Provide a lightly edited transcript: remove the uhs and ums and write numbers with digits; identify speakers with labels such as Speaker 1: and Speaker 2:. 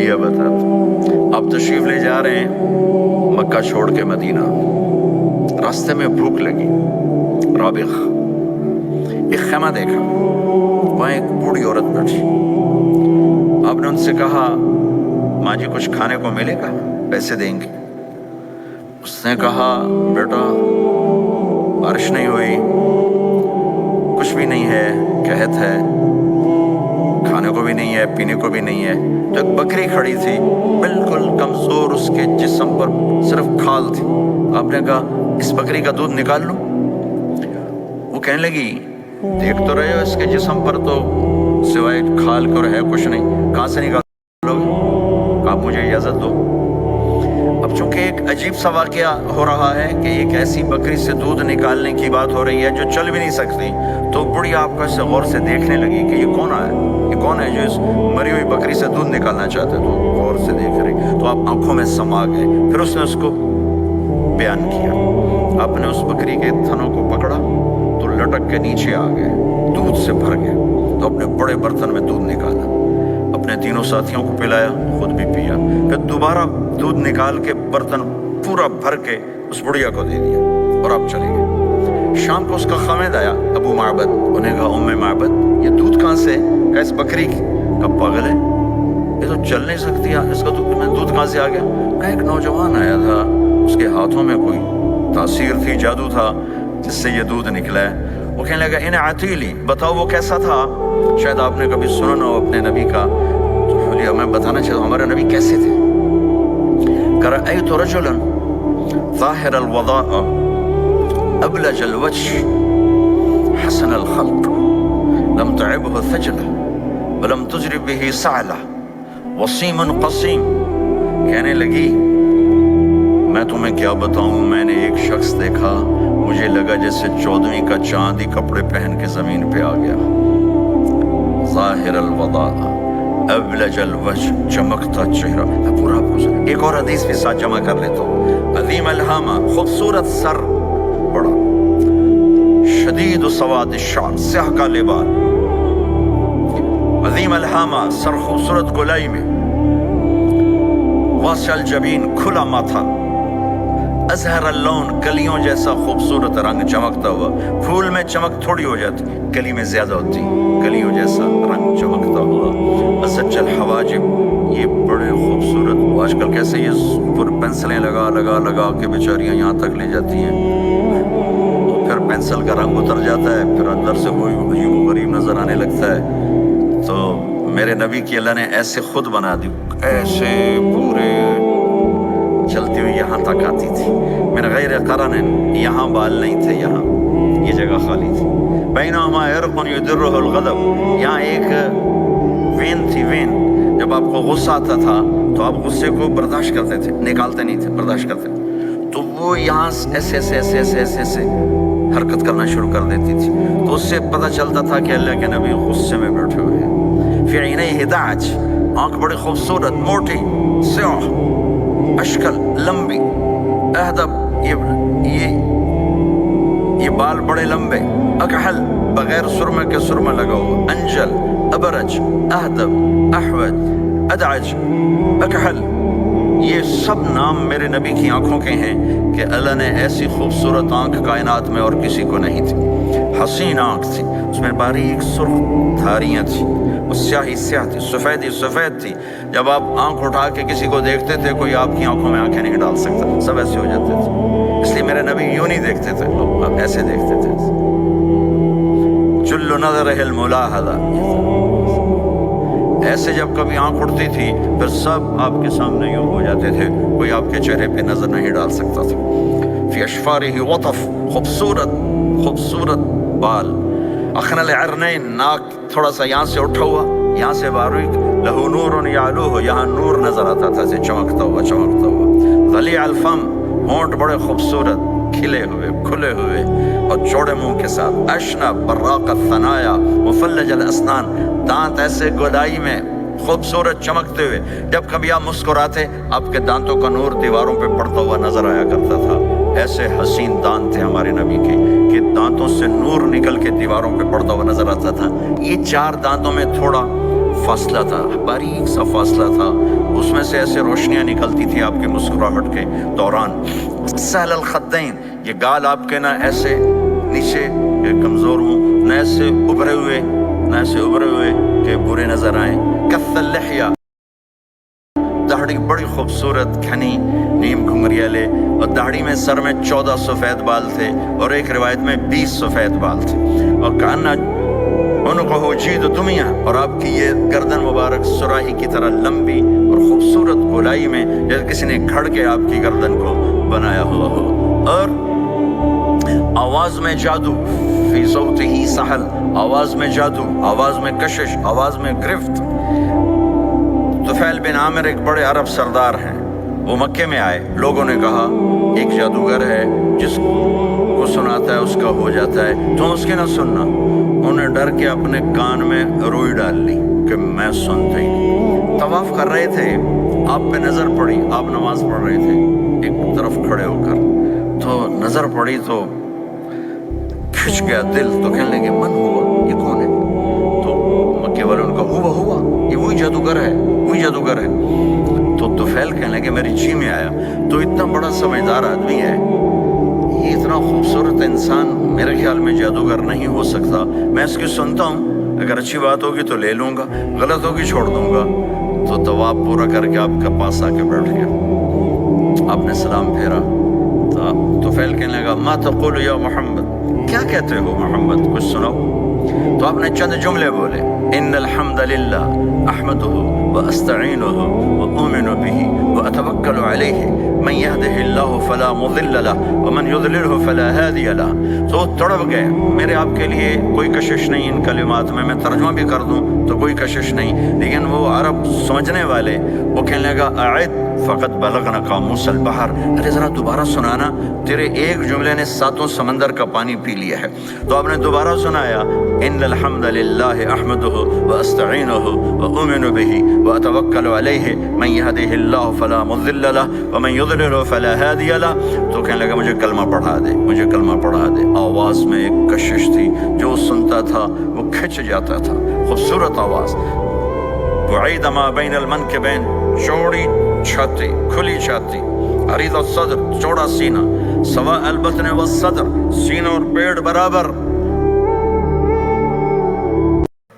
Speaker 1: लिया बताता हूँ। आप तशरीफ ले जा रहे हैं मक्का छोड़ के मदीना, रास्ते में भूख लगी, राबिग एक खैमा देखा, वहाँ एक बूढ़ी औरत बैठी। आपने उनसे कहा, माँ जी कुछ खाने को मिलेगा, पैसे देंगे? उसने कहा, बेटा बारिश नहीं हुई, कुछ भी नहीं है, कहत है, खाने को भी नहीं है, पीने को भी नहीं है। तो एक बकरी खड़ी थी, बिल्कुल कमजोर, उसके जिस्म पर सिर्फ खाल थी। आपने कहा, इस बकरी का दूध निकाल लो? वो कहने लगी, देख तो रहे हो इसके जिस्म पर तो सिवाय खाल के और है कुछ नहीं, कहाँ से निकालोगे? आप मुझे इजाजत दो। अब चूंकि एक अजीब सा वाकया हो रहा है कि एक ऐसी बकरी से दूध निकालने की बात हो रही है जो चल भी नहीं सकती, तो बुढ़िया आपको ऐसे गौर से देखने लगी कि ये कौन है, ये कौन है जो इस मरी हुई बकरी से दूध निकालना चाहते। तो गौर से देख रही, तो आप आंखों में समा गए। फिर उसने उसको बयान किया। आपने उस बकरी के थनों को पकड़ा तो लटक के नीचे आ गए, दूध से भर गए। तो अपने बड़े बर्तन में दूध निकाला, अपने तीनों साथियों को पिलाया, खुद भी पिया। फिर दोबारा दूध निकाल के बर्तन पूरा भर के उस बुढ़िया को दे दिया और आप चले गए। शाम को उसका खामिद आया, अबू माबद। उन्हें कहा, उम्मे माबद ये दूध कहाँ से? कहा, इस बकरी की। कहा, पागल है, ये तो चल नहीं सकती, इसका दूध कहाँ से आ गया? कहा, एक नौजवान आया था, उसके हाथों में कोई तासीर थी, जादू था, जिससे ये दूध निकला है। वो कहने लगा, इन आतीली, बताओ वो कैसा था? शायद आपने कभी सुना ना हो अपने नबी का। तो बोलिए, मैं बताना चाहता हूँ हमारे नबी कैसे थे। करअयत रजुलन ज़ाहिर अल-वदाअ अबलज अल-वज्ह हसन अल-खल्क़ लम तअबहु थजला वलम तुजरिब बिही सअला वसीमुन क़सीम। कहने लगी, मैं तुम्हें क्या बताऊं, मैंने एक शख्स देखा, मुझे लगा जैसे 14वीं का चांद ही कपड़े पहन के जमीन पे आ गया। ज़ाहिर अल-वदाअ अबलज अल-वज्ह, चमकता चेहरा। पूरा एक और हदीस भी साथ जमा कर लेता हूँ। अज़ीम अल-हामा, खूबसूरत सर, बड़ा शदीद सवाद शार, स्याह काले बाल। अज़ीम अल-हामा, सर खूबसूरत गोलाई में, वासिअल जबीन, खुला माथा, अज़हर अल-लौन, कलियों जैसा खूबसूरत रंग, चमकता हुआ। फूल में चमक थोड़ी हो जाती, कली में ज्यादा होती, कलियों जैसा रंग चमकता हुआ। अज़ज्जल हवाजिब, ये बड़े खूबसूरत। आजकल कैसे ये ऊपर पेंसिलें लगा लगा लगा के बेचारियां यहाँ तक ले जाती हैं, फिर पेंसिल का रंग उतर जाता है, फिर अंदर से कोई अजीब गरीब नजर आने लगता है। तो मेरे नबी की अल्लाह ने ऐसे खुद बना दी, ऐसे पूरे चलती हुई यहाँ तक आती थी। मैंने गैर करन, यहाँ बाल नहीं थे, यहाँ ये जगह खाली थी। बैनमा इरक़ुन युदिर्रुहुल ग़ज़ब, यहाँ एक वेन थी, वेन। जब आपको गुस्सा आता था तो आप गुस्से को बर्दाश्त करते थे, निकालते नहीं थे, बर्दाश्त करते थे। तो वो यहाँ ऐसे ऐसे ऐसे ऐसे ऐसे ऐसे हरकत करना शुरू कर देती थी। तो उससे पता चलता था कि अल्लाह के नबी गुस्से में बैठे हुए हैं। फिर इन्हें हिदाज, आँख बड़ी खूबसूरत, मोटी, स्याह, अशकल, लंबी, अहदब, ये बाल बड़े लंबे, अकहल, बगैर सुरमे के सुरमा लगा हुआ, अंजल, अबरज, अहदब, अहवद, अदअज, अकहल। ये सब नाम मेरे नबी की आंखों के हैं कि अल्लाह ने ऐसी खूबसूरत आंख कायनात में और किसी को नहीं थी। हसीन आंख थी, उसमें बारीक सुर्ख धारियाँ थी, वो स्याही स्याह थी, सफ़ेद ही सफ़ेद थी। जब आप आंख उठा के किसी को देखते थे, कोई आपकी आंखों में आंखें नहीं डाल सकता, सब ऐसे हो जाते थे। इसलिए मेरे नबी यूं नहीं देखते थे, लोग ऐसे देखते थे। जुल्लु नज़रिहिल मुलाहज़ा, ऐसे जब कभी आंख उठती थी फिर सब आपके सामने यूं हो जाते थे, कोई आपके चेहरे पे नजर नहीं डाल सकता था। फी अशफारिही वतफ, खूबसूरत खूबसूरत बाल। अखनल अरनैन, नाक थोड़ा सा यहाँ से उठा हुआ, यहाँ से बारीक। लहू नूरुन यालूहु, यहाँ नूर नजर आता था, से चमकता हुआ चमकता हुआ। ज़ली अल-फम, होंठ बड़े खूबसूरत, खिले हुए, खुले हुए और चौड़े मुंह के साथ। अशना बर्राक़ अल-थनाया मुफल्लज अल-अस्नान, दांत ऐसे गोलाई में खूबसूरत चमकते हुए। जब कभी आप मुस्कुराते, आपके दांतों का नूर दीवारों पे पड़ता हुआ नजर आया करता था। ऐसे हसीन दांत थे हमारे नबी के कि दांतों से नूर निकल के दीवारों पे पड़ता हुआ नजर आता था। ये चार दांतों में थोड़ा فاصلہ تھا، باریک سا فاصلہ تھا، اس میں سے ایسے روشنیاں نکلتی تھی آپ کی مسکراہٹ کے دوران. سہل الخدین، یہ گال آپ کے نہ ایسے نیچے کہ کمزور ہوں، نہ ایسے ابھرے ہوئے کہ برے نظر آئیں. کث اللحیہ، داڑھی بڑی خوبصورت گھنی نیم گھنگریالے، اور داڑھی میں سر میں 14 سفید بال تھے اور ایک روایت میں 20 سفید بال تھے. اور کانا عنقہ جید دمیہ، اور آپ کی یہ گردن مبارک سراہی کی طرح لمبی اور خوبصورت گولائی میں، جیسے کسی نے گھڑ کے آپ کی گردن کو بنایا ہوا ہو. اور آواز میں جادو، فی صوتہ سحل، آواز میں جادو، آواز میں کشش، آواز میں گرفت. طفیل بن عامر ایک بڑے عرب سردار ہیں، وہ مکے میں آئے. لوگوں نے کہا ایک جادوگر ہے جس کو سناتا ہے اس کا ہو جاتا ہے، تو اس کی نہ سننا. انہیں ڈر کے اپنے کان میں روئی ڈال لی کہ میں سنتے ہی. طواف کر رہے تھے، آپ پہ نظر پڑی، آپ نماز پڑھ رہے تھے ایک طرف کھڑے ہو کر، تو نظر پڑی تو کھچ گیا دل. تو کہنے لگے من ہوا، یہ کون ہے؟ تو مکے والوں نے کہا ہوا یہ وہی جادوگر ہے. تو طفیل کہنے لگے میری جی میں آیا، تو اتنا بڑا سمجھدار آدمی ہے، یہ اتنا خوبصورت انسان میرے خیال میں جادوگر نہیں ہو سکتا. میں اس کی سنتا ہوں، اگر اچھی بات ہوگی تو لے لوں گا، غلط ہوگی چھوڑ دوں گا. تو طواف پورا کر کے آپ کے پاس آ کے بیٹھ گیا. آپ نے سلام پھیرا تو طفیل کہنے لگا ما تقول یا محمد، کیا کہتے ہو محمد، کچھ سناؤ. تو آپ نے چند جملے بولے، ان الحمد للہ احمدہ واستعینہ واؤمن بہ واتوکل علیہ من یہدہ اللہ فلا مضل لہ ومن یضللہ فلا ہادی لہ. تو تڑپ گئے. میرے آپ کے لیے کوئی کشش نہیں ان کلمات میں ترجمہ بھی کر دوں تو کوئی کشش نہیں، لیکن وہ عرب سمجھنے والے وہ کہنے لگا اعد فقط بلغنا قاموس البحر، ارے ذرا دوبارہ سنانا، تیرے ایک جملے نے 7 سمندر کا پانی پی لیا ہے. تو آپ نے دوبارہ سنایا ان الحمد للہ احمدہ واستعینہ واؤمن بہ واتوکل علیہ من یہدہ اللہ فلا مضل لہ ومن یضلل فلا ہادی لہ. تو کہنے لگا مجھے کلمہ پڑھا دے. آواز میں ایک کشش تھی، جو سنتا تھا وہ کھچ جاتا تھا. خوبصورت آواز. بعید ما بین المنکبین، چوڑی چھاتی، کھلی چھاتی. عریض الصدر، چوڑا سینہ. سواء البطن والصدر، سینہ اور پیٹ برابر.